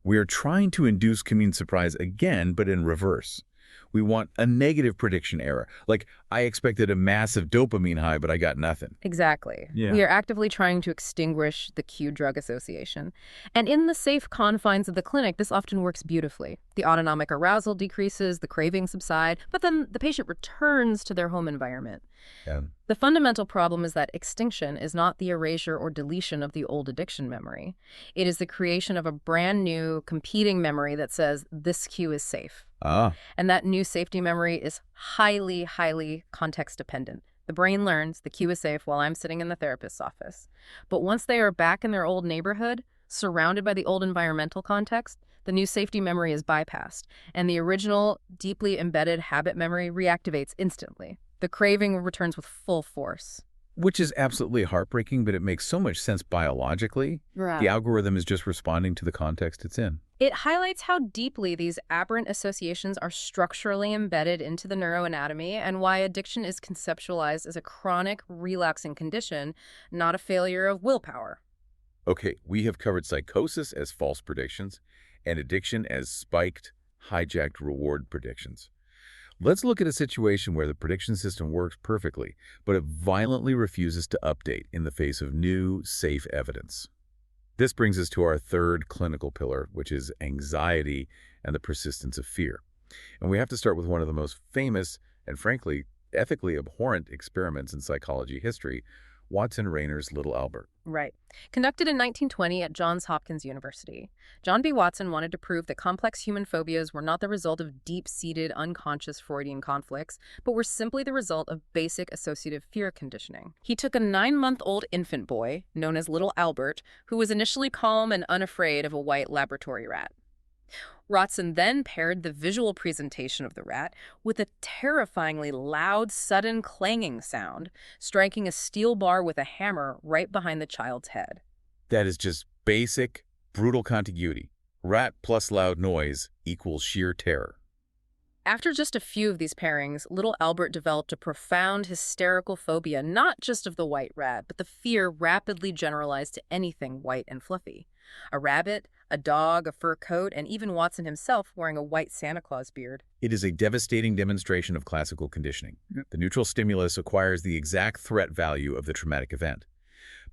We are trying to induce commune surprise again, but in reverse. We want a negative prediction error. Like, I expected a massive dopamine high, but I got nothing. Exactly. Yeah. We are actively trying to extinguish the cue-drug association. And in the safe confines of the clinic, this often works beautifully. The autonomic arousal decreases, the cravings subside, but then the patient returns to their home environment. Yeah. The fundamental problem is that extinction is not the erasure or deletion of the old addiction memory. It is the creation of a brand new competing memory that says this cue is safe. And that new safety memory is highly, highly context dependent. The brain learns the cue is safe while I'm sitting in the therapist's office. But once they are back in their old neighborhood, surrounded by the old environmental context, the new safety memory is bypassed, and the original, deeply embedded habit memory reactivates instantly. The craving returns with full force. Which is absolutely heartbreaking, but it makes so much sense biologically. Right. The algorithm is just responding to the context it's in. It highlights how deeply these aberrant associations are structurally embedded into the neuroanatomy and why addiction is conceptualized as a chronic, relapsing condition, not a failure of willpower. Okay, we have covered psychosis as false predictions and addiction as spiked, hijacked reward predictions. Let's look at a situation where the prediction system works perfectly, but it violently refuses to update in the face of new, safe evidence. This brings us to our third clinical pillar, which is anxiety and the persistence of fear. And we have to start with one of the most famous and, frankly, ethically abhorrent experiments in psychology history, Watson-Rayner's Little Albert. Right. Conducted in 1920 at Johns Hopkins University, John B. Watson wanted to prove that complex human phobias were not the result of deep-seated, unconscious Freudian conflicts, but were simply the result of basic associative fear conditioning. He took a 9-month-old infant boy, known as Little Albert, who was initially calm and unafraid of a white laboratory rat. Watson then paired the visual presentation of the rat with a terrifyingly loud, sudden clanging sound, striking a steel bar with a hammer right behind the child's head. That is just basic, brutal contiguity. Rat plus loud noise equals sheer terror. After just a few of these pairings, little Albert developed a profound hysterical phobia, not just of the white rat, but the fear rapidly generalized to anything white and fluffy. A rabbit, a dog, a fur coat, and even Watson himself wearing a white Santa Claus beard. It is a devastating demonstration of classical conditioning. The neutral stimulus acquires the exact threat value of the traumatic event.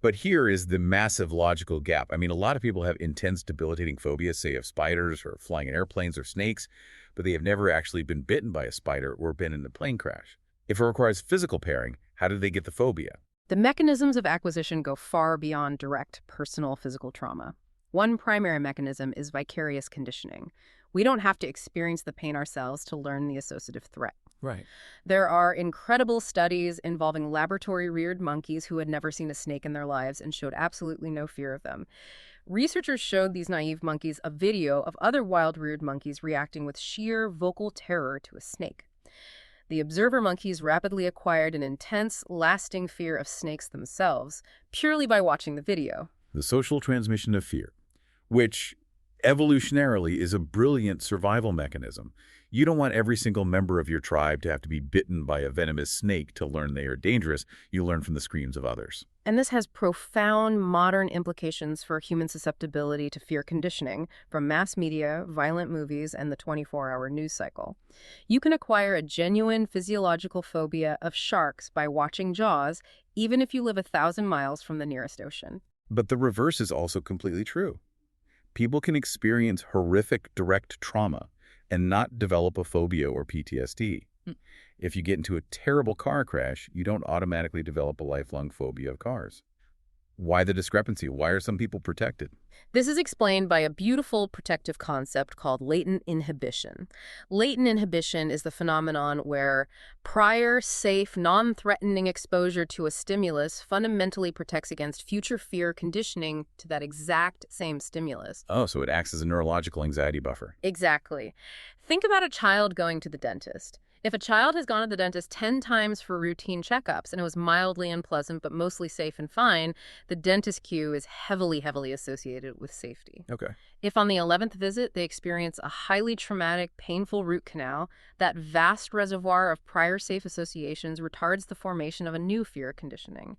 But here is the massive logical gap. I mean, a lot of people have intense debilitating phobias, say of spiders or flying in airplanes or snakes, but they have never actually been bitten by a spider or been in a plane crash. If it requires physical pairing, how do they get the phobia? The mechanisms of acquisition go far beyond direct personal physical trauma. One primary mechanism is vicarious conditioning. We don't have to experience the pain ourselves to learn the associative threat. Right. There are incredible studies involving laboratory-reared monkeys who had never seen a snake in their lives and showed absolutely no fear of them. Researchers showed these naive monkeys a video of other wild-reared monkeys reacting with sheer vocal terror to a snake. The observer monkeys rapidly acquired an intense, lasting fear of snakes themselves, purely by watching the video. The social transmission of fear, which evolutionarily is a brilliant survival mechanism. You don't want every single member of your tribe to have to be bitten by a venomous snake to learn they are dangerous. You learn from the screams of others. And this has profound modern implications for human susceptibility to fear conditioning from mass media, violent movies, and the 24-hour news cycle. You can acquire a genuine physiological phobia of sharks by watching Jaws, even if you live 1,000 miles from the nearest ocean. But the reverse is also completely true. People can experience horrific direct trauma and not develop a phobia or PTSD. If you get into a terrible car crash, you don't automatically develop a lifelong phobia of cars. Why the discrepancy? Why are some people protected? This is explained by a beautiful protective concept called latent inhibition. Latent inhibition is the phenomenon where prior, safe, non-threatening exposure to a stimulus fundamentally protects against future fear conditioning to that exact same stimulus. Oh, so it acts as a neurological anxiety buffer. Exactly. Think about a child going to the dentist. If a child has gone to the dentist 10 times for routine checkups and it was mildly unpleasant but mostly safe and fine, the dentist queue is heavily associated with safety. Okay. If on the 11th visit they experience a highly traumatic, painful root canal, that vast reservoir of prior safe associations retards the formation of a new fear conditioning.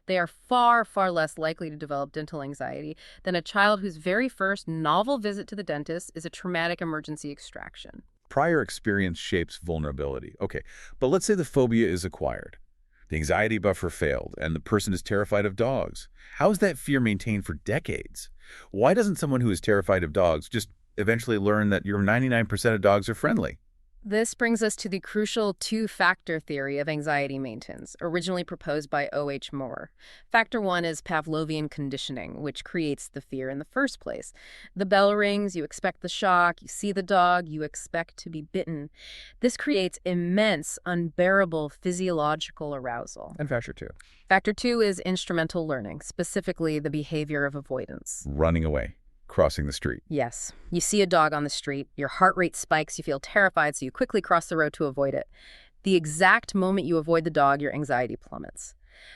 They are far less likely to develop dental anxiety than a child whose very first novel visit to the dentist is a traumatic emergency extraction. Prior experience shapes vulnerability. Okay, but let's say the phobia is acquired. The anxiety buffer failed, and the person is terrified of dogs. How is that fear maintained for decades? Why doesn't someone who is terrified of dogs just eventually learn that your 99% of dogs are friendly? This brings us to the crucial two-factor theory of anxiety maintenance, originally proposed by O.H. Moore. Factor one is Pavlovian conditioning, which creates the fear in the first place. The bell rings, you expect the shock, you see the dog, you expect to be bitten. This creates immense, unbearable physiological arousal. And factor two? Factor two is instrumental learning, specifically the behavior of avoidance. Running away. Crossing the street. Yes. You see a dog on the street, your heart rate spikes, you feel terrified, so you quickly cross the road to avoid it. The exact moment you avoid the dog, your anxiety plummets.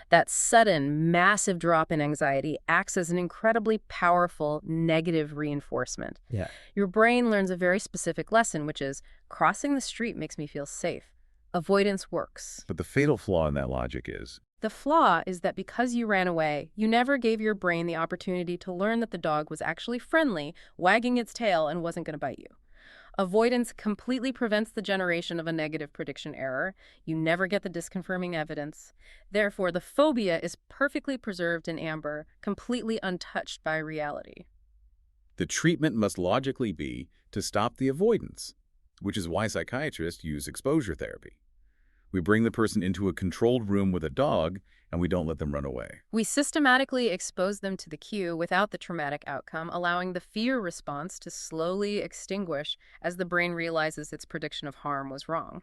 That sudden, massive drop in anxiety acts as an incredibly powerful negative reinforcement. Yeah. Your brain learns a very specific lesson, which is, crossing the street makes me feel safe. Avoidance works. But the fatal flaw in that logic is? The flaw is that because you ran away, you never gave your brain the opportunity to learn that the dog was actually friendly, wagging its tail, and wasn't going to bite you. Avoidance completely prevents the generation of a negative prediction error. You never get the disconfirming evidence. Therefore, the phobia is perfectly preserved in amber, completely untouched by reality. The treatment must logically be to stop the avoidance, which is why psychiatrists use exposure therapy. We bring the person into a controlled room with a dog, and we don't let them run away. We systematically expose them to the cue without the traumatic outcome, allowing the fear response to slowly extinguish as the brain realizes its prediction of harm was wrong.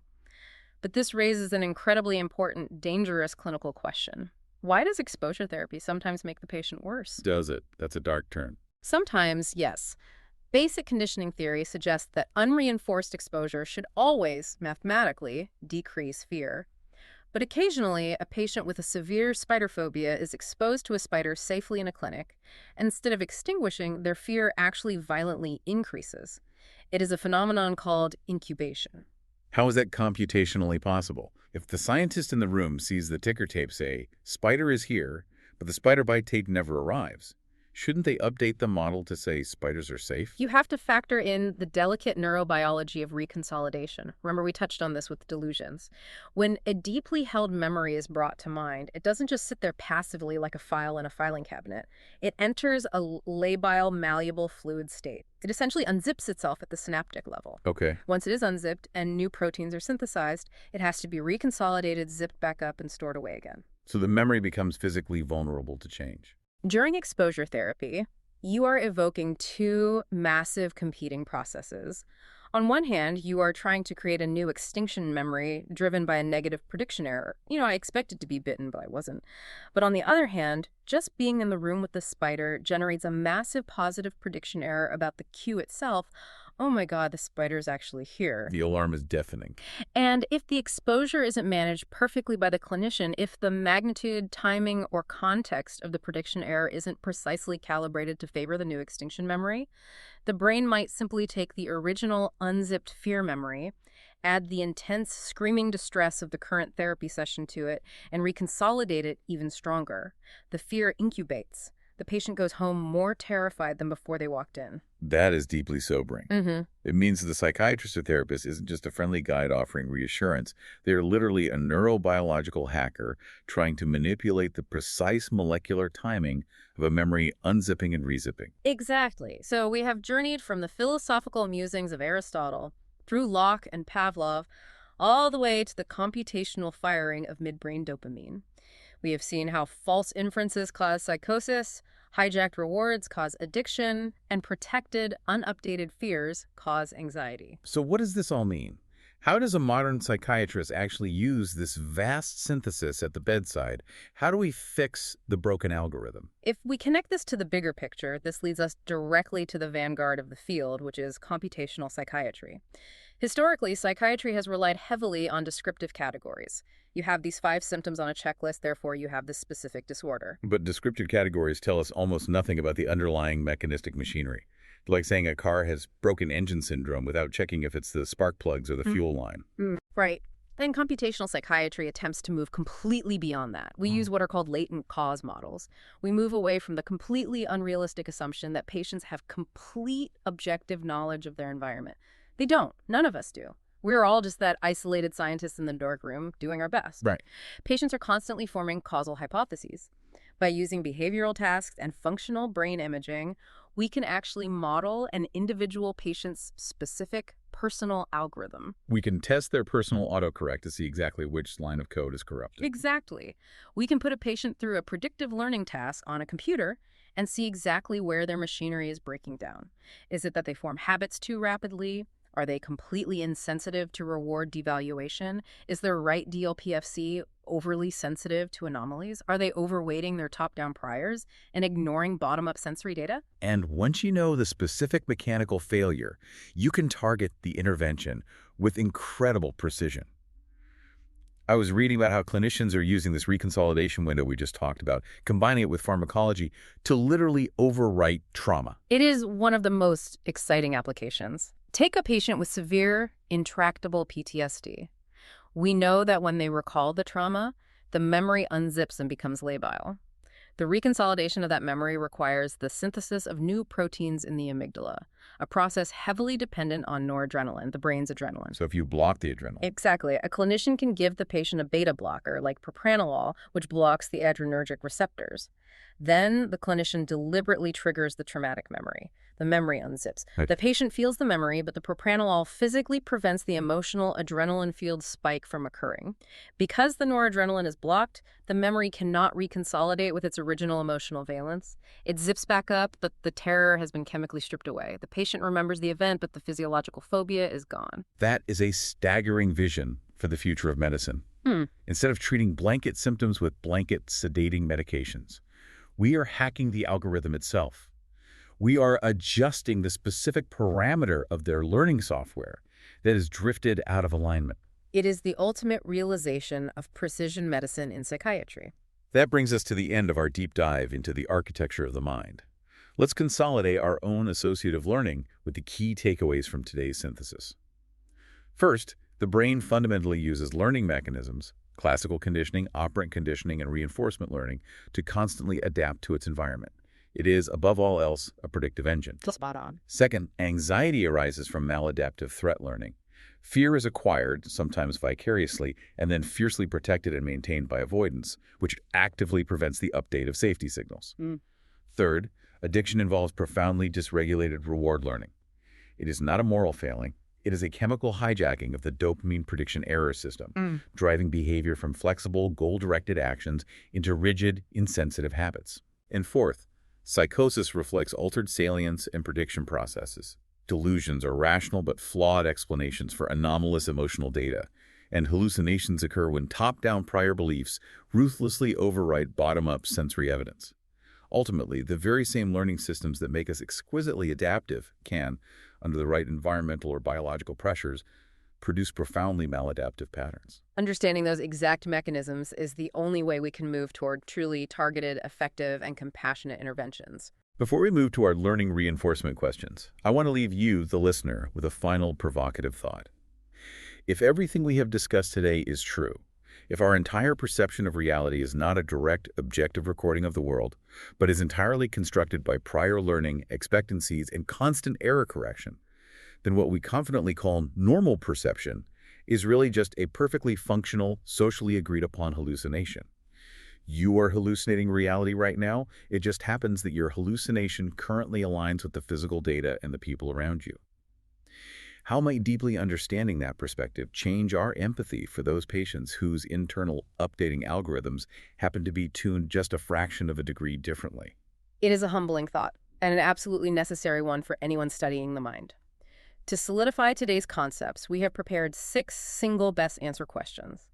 But this raises an incredibly important, dangerous clinical question. Why does exposure therapy sometimes make the patient worse? Does it? That's a dark turn. Sometimes, yes. Basic conditioning theory suggests that unreinforced exposure should always, mathematically, decrease fear. But occasionally, a patient with a severe spider phobia is exposed to a spider safely in a clinic, and instead of extinguishing, their fear actually violently increases. It is a phenomenon called incubation. How is that computationally possible? If the scientist in the room sees the ticker tape say, spider is here, but the spider bite tape never arrives, shouldn't they update the model to say spiders are safe? You have to factor in the delicate neurobiology of reconsolidation. Remember, we touched on this with delusions. When a deeply held memory is brought to mind, it doesn't just sit there passively like a file in a filing cabinet. It enters a labile, malleable fluid state. It essentially unzips itself at the synaptic level. Okay. Once it is unzipped and new proteins are synthesized, it has to be reconsolidated, zipped back up, and stored away again. So the memory becomes physically vulnerable to change. During exposure therapy, you are evoking two massive competing processes. On one hand, you are trying to create a new extinction memory driven by a negative prediction error. I expected to be bitten, but I wasn't. But on the other hand, just being in the room with the spider generates a massive positive prediction error about the cue itself. Oh my God, the spider's actually here. The alarm is deafening. And if the exposure isn't managed perfectly by the clinician, if the magnitude, timing, or context of the prediction error isn't precisely calibrated to favor the new extinction memory, the brain might simply take the original unzipped fear memory, add the intense screaming distress of the current therapy session to it, and reconsolidate it even stronger. The fear incubates. The patient goes home more terrified than before they walked in. That is deeply sobering. It means the psychiatrist or therapist isn't just a friendly guide offering reassurance. They are literally a neurobiological hacker trying to manipulate the precise molecular timing of a memory unzipping and rezipping. Exactly. So we have journeyed from the philosophical musings of Aristotle through Locke and Pavlov, all the way to the computational firing of midbrain dopamine. We have seen how false inferences cause psychosis, hijacked rewards cause addiction, and protected, unupdated fears cause anxiety. So what does this all mean? How does a modern psychiatrist actually use this vast synthesis at the bedside? How do we fix the broken algorithm? If we connect this to the bigger picture, this leads us directly to the vanguard of the field, which is computational psychiatry. Historically, psychiatry has relied heavily on descriptive categories. You have these 5 symptoms on a checklist, therefore you have this specific disorder. But descriptive categories tell us almost nothing about the underlying mechanistic machinery. Like saying a car has broken engine syndrome without checking if it's the spark plugs or the fuel line. Right. Then computational psychiatry attempts to move completely beyond that. We use what are called latent cause models. We move away from the completely unrealistic assumption that patients have complete objective knowledge of their environment. They don't. None of us do. We're all just that isolated scientist in the dark room doing our best. Right. Patients are constantly forming causal hypotheses. By using behavioral tasks and functional brain imaging, we can actually model an individual patient's specific personal algorithm. We can test their personal autocorrect to see exactly which line of code is corrupted. Exactly. We can put a patient through a predictive learning task on a computer and see exactly where their machinery is breaking down. Is it that they form habits too rapidly? Are they completely insensitive to reward devaluation? Is their right DLPFC overly sensitive to anomalies? Are they overweighting their top-down priors and ignoring bottom-up sensory data? And once you know the specific mechanical failure, you can target the intervention with incredible precision. I was reading about how clinicians are using this reconsolidation window we just talked about, combining it with pharmacology to literally overwrite trauma. It is one of the most exciting applications. Take a patient with severe, intractable PTSD. We know that when they recall the trauma, the memory unzips and becomes labile. The reconsolidation of that memory requires the synthesis of new proteins in the amygdala, a process heavily dependent on noradrenaline, the brain's adrenaline. So if you block the adrenaline. Exactly. A clinician can give the patient a beta blocker, like propranolol, which blocks the adrenergic receptors. Then the clinician deliberately triggers the traumatic memory. The memory unzips. Right. The patient feels the memory, but the propranolol physically prevents the emotional adrenaline-fueled spike from occurring. Because the noradrenaline is blocked, the memory cannot reconsolidate with its original emotional valence. It zips back up, but the terror has been chemically stripped away. The patient remembers the event, but the physiological phobia is gone. That is a staggering vision for the future of medicine. Instead of treating blanket symptoms with blanket sedating medications, we are hacking the algorithm itself. We are adjusting the specific parameter of their learning software that has drifted out of alignment. It is the ultimate realization of precision medicine in psychiatry. That brings us to the end of our deep dive into the architecture of the mind. Let's consolidate our own associative learning with the key takeaways from today's synthesis. First, The brain fundamentally uses learning mechanisms, classical conditioning, operant conditioning, and reinforcement learning, to constantly adapt to its environment. It is, above all else, a predictive engine. Spot on. Second, anxiety arises from maladaptive threat learning. Fear is acquired, sometimes vicariously, and then fiercely protected and maintained by avoidance, which actively prevents the update of safety signals. Third, addiction involves profoundly dysregulated reward learning. It is not a moral failing. It is a chemical hijacking of the dopamine prediction error system, driving behavior from flexible, goal-directed actions into rigid, insensitive habits. And fourth, psychosis reflects altered salience and prediction processes. Delusions are rational but flawed explanations for anomalous emotional data, and hallucinations occur when top-down prior beliefs ruthlessly overwrite bottom-up sensory evidence. Ultimately, the very same learning systems that make us exquisitely adaptive can, under the right environmental or biological pressures, produce profoundly maladaptive patterns. Understanding those exact mechanisms is the only way we can move toward truly targeted, effective, and compassionate interventions. Before we move to our learning reinforcement questions, I want to leave you, the listener, with a final provocative thought. If everything we have discussed today is true, if our entire perception of reality is not a direct, objective recording of the world, but is entirely constructed by prior learning, expectancies, and constant error correction, then what we confidently call normal perception is really just a perfectly functional, socially agreed-upon hallucination. You are hallucinating reality right now. It just happens that your hallucination currently aligns with the physical data and the people around you. How might deeply understanding that perspective change our empathy for those patients whose internal updating algorithms happen to be tuned just a fraction of a degree differently? It is a humbling thought, and an absolutely necessary one for anyone studying the mind. To solidify today's concepts, we have prepared 6 single best answer questions.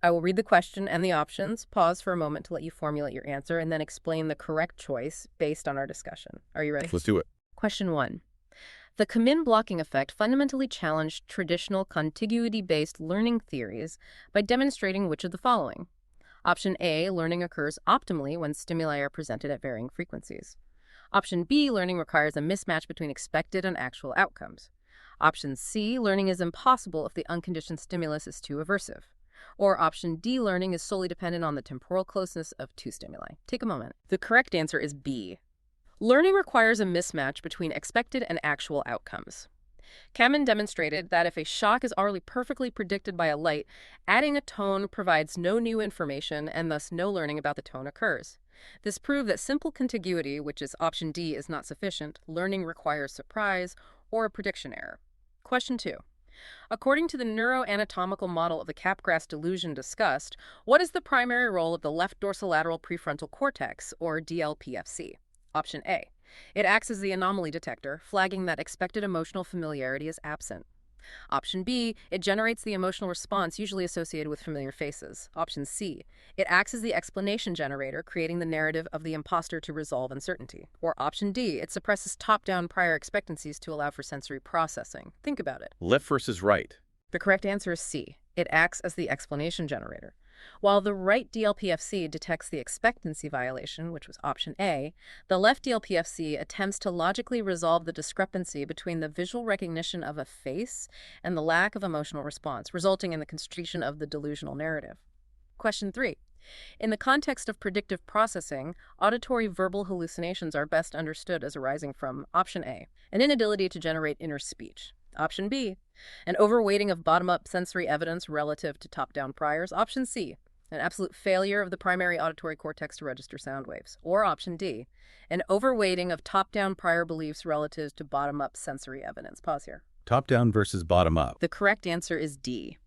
I will read the question and the options, pause for a moment to let you formulate your answer, and then explain the correct choice based on our discussion. Are you ready? Let's do it. Question 1. The Kamin blocking effect fundamentally challenged traditional contiguity-based learning theories by demonstrating which of the following? Option A, learning occurs optimally when stimuli are presented at varying frequencies. Option B, learning requires a mismatch between expected and actual outcomes. Option C, learning is impossible if the unconditioned stimulus is too aversive. Or option D, learning is solely dependent on the temporal closeness of 2 stimuli. Take a moment. The correct answer is B. Learning requires a mismatch between expected and actual outcomes. Kamin demonstrated that if a shock is already perfectly predicted by a light, adding a tone provides no new information and thus no learning about the tone occurs. This proved that simple contiguity, which is option D, is not sufficient. Learning requires surprise or a prediction error. Question 2. According to the neuroanatomical model of the Capgras delusion discussed, what is the primary role of the left dorsolateral prefrontal cortex, or DLPFC? Option A. It acts as the anomaly detector, flagging that expected emotional familiarity is absent. Option B. It generates the emotional response usually associated with familiar faces. Option C. It acts as the explanation generator, creating the narrative of the imposter to resolve uncertainty. Or Option D. It suppresses top-down prior expectancies to allow for sensory processing. Think about it. Left versus right. The correct answer is C. It acts as the explanation generator. While the right DLPFC detects the expectancy violation, which was option A, the left DLPFC attempts to logically resolve the discrepancy between the visual recognition of a face and the lack of emotional response, resulting in the construction of the delusional narrative. Question 3. In the context of predictive processing, auditory verbal hallucinations are best understood as arising from option A, an inability to generate inner speech. Option B, an overweighting of bottom-up sensory evidence relative to top-down priors. Option C, an absolute failure of the primary auditory cortex to register sound waves. Or option D, an overweighting of top-down prior beliefs relative to bottom-up sensory evidence. Pause here. Top-down versus bottom-up. The correct answer is D,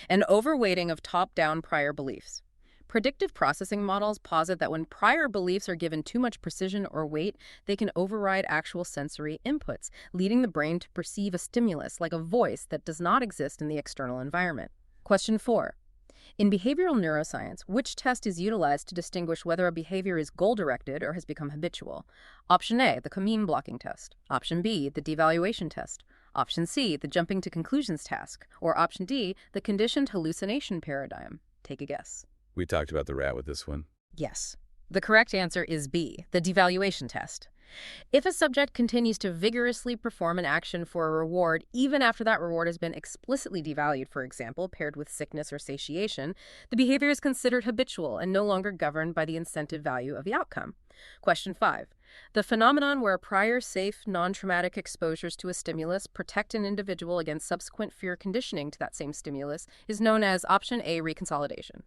an overweighting of top-down prior beliefs. Predictive processing models posit that when prior beliefs are given too much precision or weight, they can override actual sensory inputs, leading the brain to perceive a stimulus, like a voice, that does not exist in the external environment. Question 4. In behavioral neuroscience, which test is utilized to distinguish whether a behavior is goal-directed or has become habitual? Option A, the Kamin blocking test. Option B, the devaluation test. Option C, the jumping to conclusions task. Or option D, the conditioned hallucination paradigm. Take a guess. We talked about the rat with this one. Yes. The correct answer is B, the devaluation test. If a subject continues to vigorously perform an action for a reward, even after that reward has been explicitly devalued, for example, paired with sickness or satiation, the behavior is considered habitual and no longer governed by the incentive value of the outcome. Question 5. The phenomenon where prior safe, non-traumatic exposures to a stimulus protect an individual against subsequent fear conditioning to that same stimulus is known as option A, reconsolidation.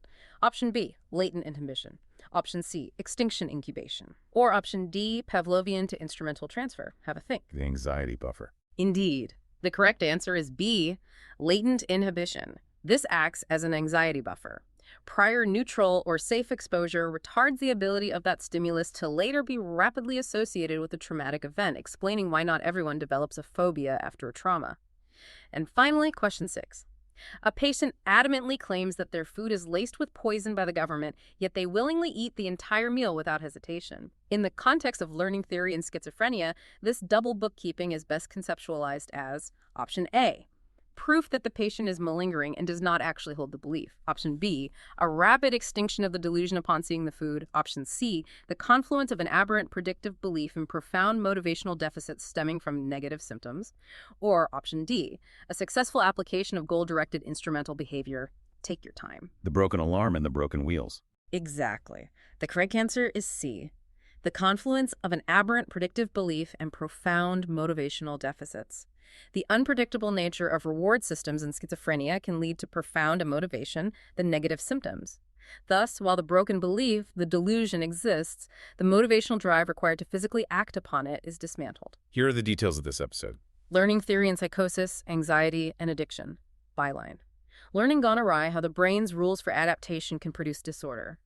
Option B, latent inhibition. Option C, extinction incubation. Or option D, Pavlovian to instrumental transfer. Have a think. The anxiety buffer. Indeed. The correct answer is B, latent inhibition. This acts as an anxiety buffer. Prior neutral or safe exposure retards the ability of that stimulus to later be rapidly associated with a traumatic event, explaining why not everyone develops a phobia after a trauma. And finally, question 6. A patient adamantly claims that their food is laced with poison by the government, yet they willingly eat the entire meal without hesitation. In the context of learning theory and schizophrenia, this double bookkeeping is best conceptualized as option A, proof that the patient is malingering and does not actually hold the belief. Option B, a rapid extinction of the delusion upon seeing the food. Option C, the confluence of an aberrant predictive belief and profound motivational deficits stemming from negative symptoms. Or option D, a successful application of goal-directed instrumental behavior. Take your time. The broken alarm and the broken wheels. Exactly. The correct answer is C, the confluence of an aberrant predictive belief and profound motivational deficits. The unpredictable nature of reward systems in schizophrenia can lead to profound motivation, the negative symptoms. Thus, while the broken belief, the delusion exists, the motivational drive required to physically act upon it is dismantled. Here are the details of this episode. Learning theory and psychosis, anxiety, and addiction. Byline. Learning gone awry, how the brain's rules for adaptation can produce disorder.